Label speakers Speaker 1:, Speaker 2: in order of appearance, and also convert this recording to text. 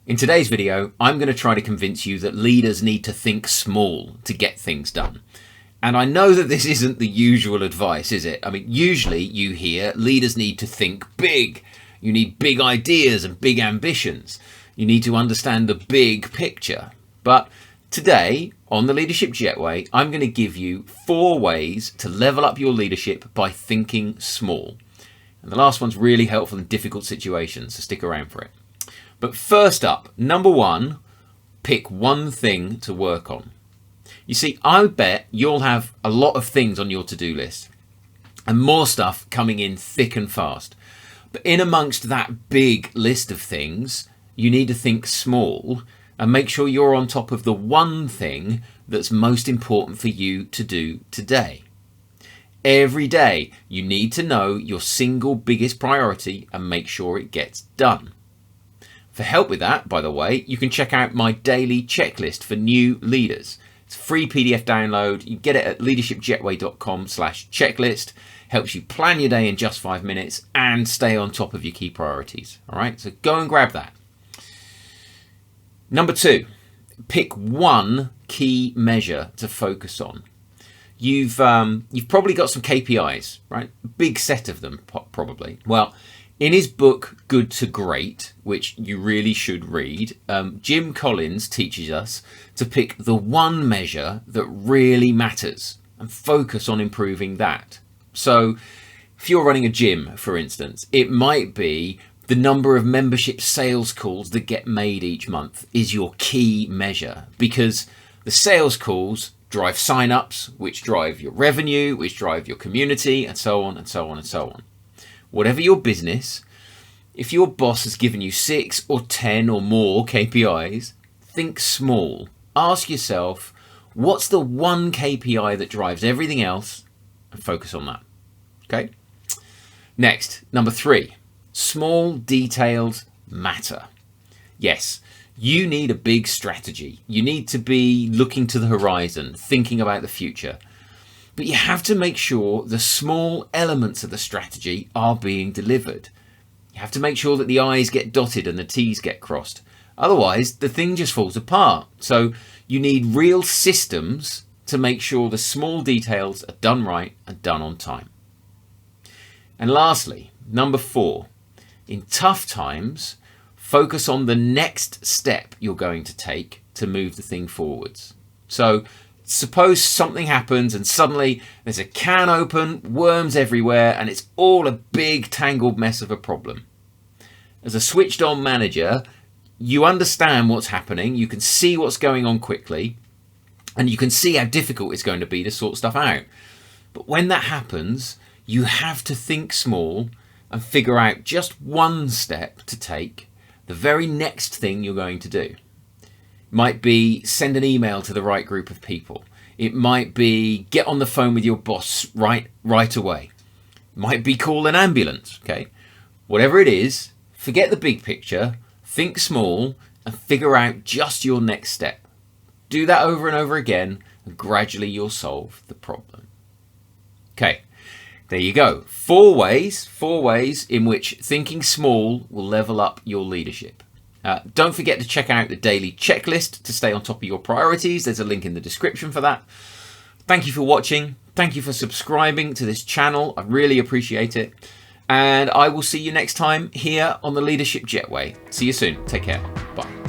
Speaker 1: In today's video, I'm going to try to convince you that leaders need to think small to get things done. And I know that this isn't the usual advice, is it? I mean, usually you hear leaders need to think big. You need big ideas and big ambitions. You need to understand the big picture. But today, on the Leadership Jetway, I'm going to give you 4 ways to level up your leadership by thinking small. And the last one's really helpful in difficult situations, so stick around for it. But first up, number 1, pick one thing to work on. You see, I bet you'll have a lot of things on your to-do list and more stuff coming in thick and fast. But in amongst that big list of things, you need to think small and make sure you're on top of the one thing that's most important for you to do today. Every day, you need to know your single biggest priority and make sure it gets done. For help with that, by the way, you can check out my daily checklist for new leaders. It's a free PDF download. You can get it at leadershipjetway.com/checklist. Helps you plan your day in just 5 minutes and stay on top of your key priorities. All right, so go and grab that. Number 2, pick one key measure to focus on. You've probably got some KPIs, right? Big set of them, probably. Well, in his book, Good to Great, which you really should read, Jim Collins teaches us to pick the one measure that really matters and focus on improving that. So if you're running a gym, for instance, it might be the number of membership sales calls that get made each month is your key measure, because the sales calls drive sign-ups, which drive your revenue, which drive your community, and so on and so on and so on. Whatever your business, if your boss has given you 6 or 10 or more KPIs, think small. Ask yourself, what's the one KPI that drives everything else, and focus on that. Okay? Next, number 3, small details matter. Yes, you need a big strategy. You need to be looking to the horizon, thinking about the future. But you have to make sure the small elements of the strategy are being delivered. You have to make sure that the I's get dotted and the T's get crossed. Otherwise, the thing just falls apart. So you need real systems to make sure the small details are done right and done on time. And lastly, number 4, in tough times, focus on the next step you're going to take to move the thing forwards. So suppose something happens and suddenly there's a can open, worms everywhere, and it's all a big tangled mess of a problem. As a switched on manager, you understand what's happening, you can see what's going on quickly, and you can see how difficult it's going to be to sort stuff out. But when that happens, you have to think small and figure out just one step to take, the very next thing you're going to do. Might be send an email to the right group of people. It might be get on the phone with your boss right away. It might be call an ambulance, okay? Whatever it is, forget the big picture, think small, and figure out just your next step. Do that over and over again, and gradually you'll solve the problem. Okay, there you go. 4 ways in which thinking small will level up your leadership. Don't forget to check out the daily checklist to stay on top of your priorities. There's a link in the description for that. Thank you for watching. Thank you for subscribing to this channel. I really appreciate it. And I will see you next time here on the Leadership Jetway. See you soon. Take care. Bye.